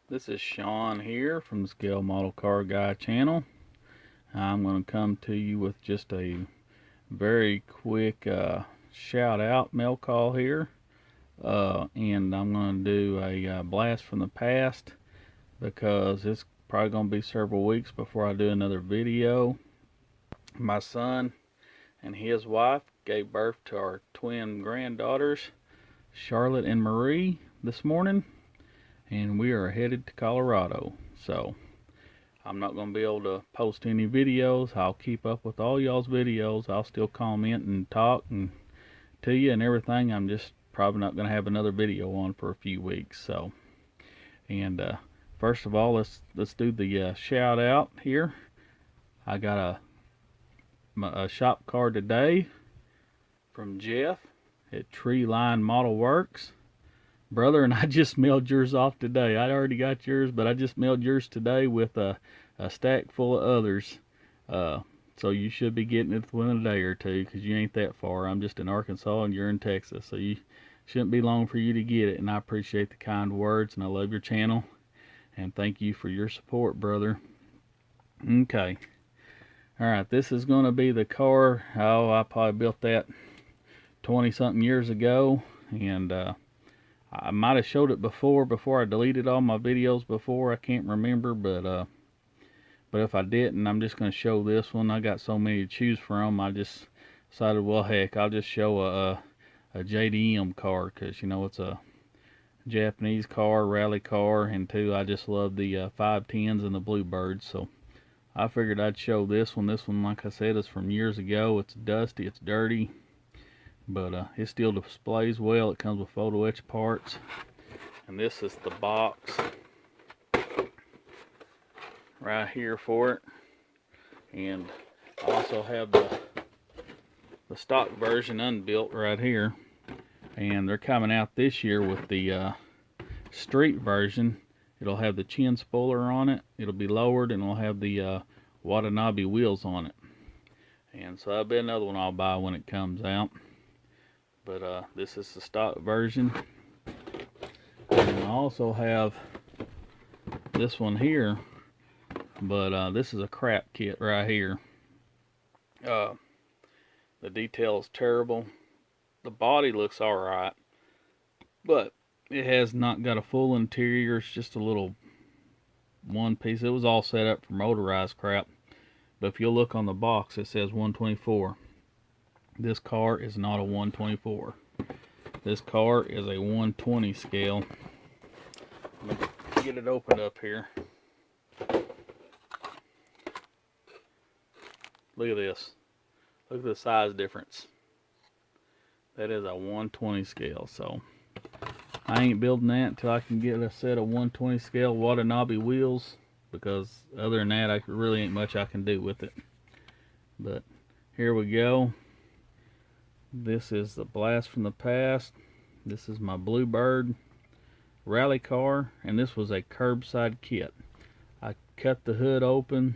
This is Sean here from the Scale Model Car Guy channel. I'm going to come to you with just a very quick shout out mail call here. And I'm going to do a blast from the past because it's probably going to be several weeks before I do another video. My son and his wife gave birth to our twin granddaughters, Charlotte and Marie, this morning, and we are headed to Colorado. So I'm not going to be able to post any videos. I'll keep up with all y'all's videos. I'll still comment and talk and to you and everything. I'm just probably not going to have another video on for a few weeks. So, and first of all, let's do the shout out here. I got a shop card today from Jeff at Tree Line Model Works. Brother, and I just mailed yours off today. I already got yours, but I just mailed yours today with a stack full of others. So you should be getting it within a day or two because you ain't that far. I'm just in Arkansas and you're in Texas, so you shouldn't be long for you to get it. And I appreciate the kind words, and I love your channel, and thank you for your support, brother. Okay. All right, this is going to be the car. Oh, I probably built that 20-something years ago, and I might have showed it before I deleted all my videos before. I can't remember, but if I didn't, I'm just going to show this one. I got so many to choose from. I just decided, well, heck, I'll just show a JDM car because, you know, it's a Japanese car, rally car, and two, I just love the 510s and the Bluebirds. So I figured I'd show this one. This one, like I said, is from years ago. It's dusty, it's dirty, but it still displays well. It comes with photo etch parts, and this is the box right here for it. And I also have the stock version unbuilt right here, and they're coming out this year with the street version. It'll have the chin spoiler on it, it'll be lowered, and it'll have the Watanabe wheels on it. And so that'll be another one I'll buy when it comes out. But this is the stock version. And I also have this one here, but this is a crap kit right here. The detail is terrible. The body looks alright, but it has not got a full interior. It's just a little one piece. It was all set up for motorized crap, but if you look on the box, it says 124. This car is not a 124. This car is a 120 scale. Let me get it opened up here. Look at this. Look at the size difference. That is a 120 scale. So I ain't building that until I can get a set of 120 scale Watanabe wheels, because other than that, I really ain't much I can do with it. But here we go. This is the blast from the past. This is my Bluebird rally car, and this was a curbside kit. I cut the hood open,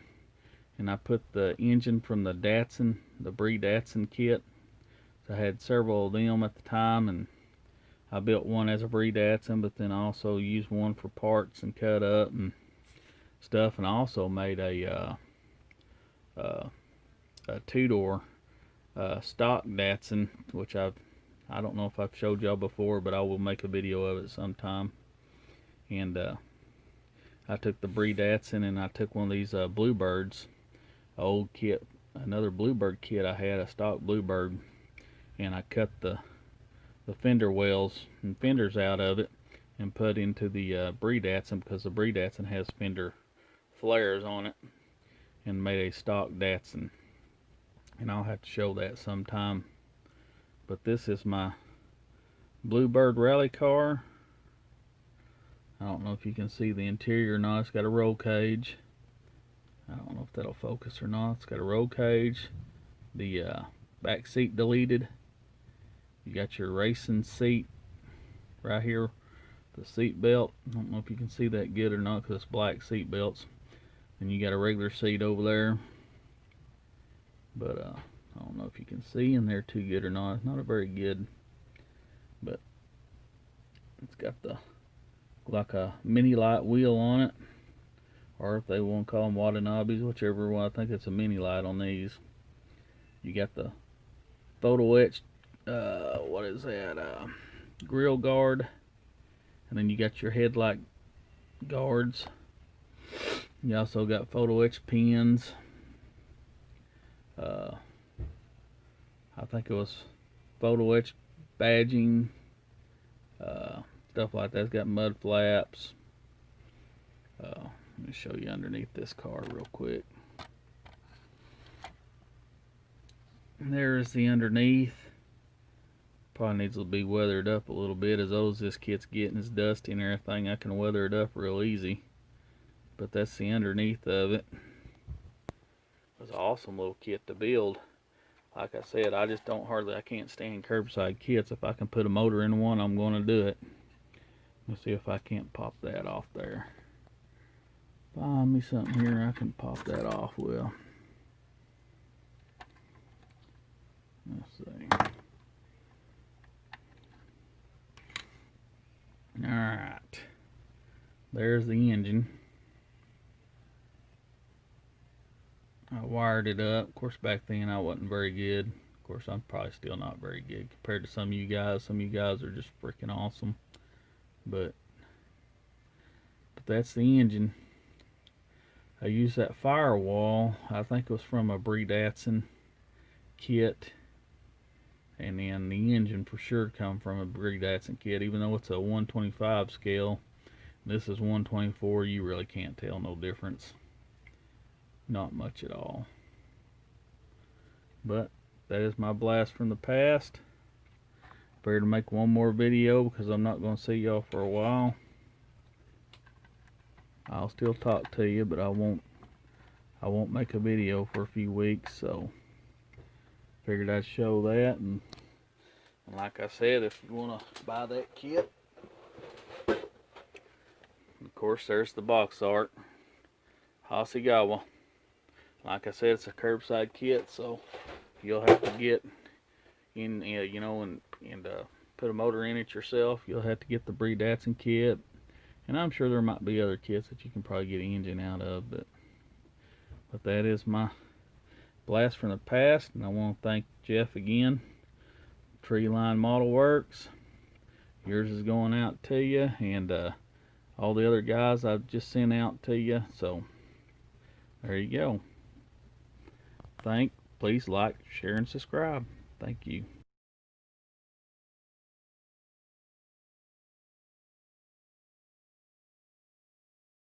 and I put the engine from the Datsun, the Bree Datsun kit. So I had several of them at the time, and I built one as a Bree Datsun, but then I also used one for parts and cut up and stuff. And I also made a two-door stock Datsun, which I don't know if I've showed y'all before, but I will make a video of it sometime. And I took the Bree Datsun, and I took one of these Bluebirds, old kit, another Bluebird kit I had, a stock Bluebird, and I cut the fender wells and fenders out of it and put into the Bree Datsun, because the Bree Datsun has fender flares on it, and made a stock Datsun. And I'll have to show that sometime. But this is my Bluebird rally car. I don't know if you can see the interior or not. It's got a roll cage. I don't know if that'll focus or not. It's got a roll cage. The back seat deleted. You got your racing seat right here. The seat belt. I don't know if you can see that good or not because it's black seat belts. And you got a regular seat over there. But I don't know if you can see in there too good or not. It's not a very good. But it's got the like a mini light wheel on it, or if they want to call them Watanabes, whichever one. I think it's a mini light on these. You got the photo etched, what is that, grill guard, and then you got your headlight guards. You also got photo etched pins. I think it was photo etched badging, stuff like that. It's got mud flaps. Let me show you underneath this car real quick. And there's the underneath. Probably needs to be weathered up a little bit. As old as this kit's getting, it's dusty and everything, I can weather it up real easy. But that's the underneath of it. It's an awesome little kit to build. Like I said, I can't stand curbside kits. If I can put a motor in one, I'm going to do it. Let's see if I can't pop that off there. Find me something here I can pop that off with. Let's see. Alright. There's the engine. I wired it up. Of course, back then I wasn't very good. Of course, I'm probably still not very good compared to some of you guys. Some of you guys are just freaking awesome. But that's the engine. I used that firewall. I think it was from a Brie-Datsun kit. And then the engine for sure come from a Brie-Datsun kit. Even though it's a 125 scale, this is 124. You really can't tell no difference. Not much at all. But that is my blast from the past. Better to make one more video because I'm not going to see y'all for a while. I'll still talk to you, but I won't make a video for a few weeks, so figured I'd show that. And like I said, if you want to buy that kit, of course there's the box art, Hasegawa. Like I said, it's a curbside kit, so you'll have to get in, and put a motor in it yourself. You'll have to get the Brie-Datsun kit, and I'm sure there might be other kits that you can probably get an engine out of. But that is my blast from the past, and I want to thank Jeff again. Treeline Model Works. Yours is going out to you, and all the other guys I've just sent out to you. So there you go. Please like, share, and subscribe. Thank you.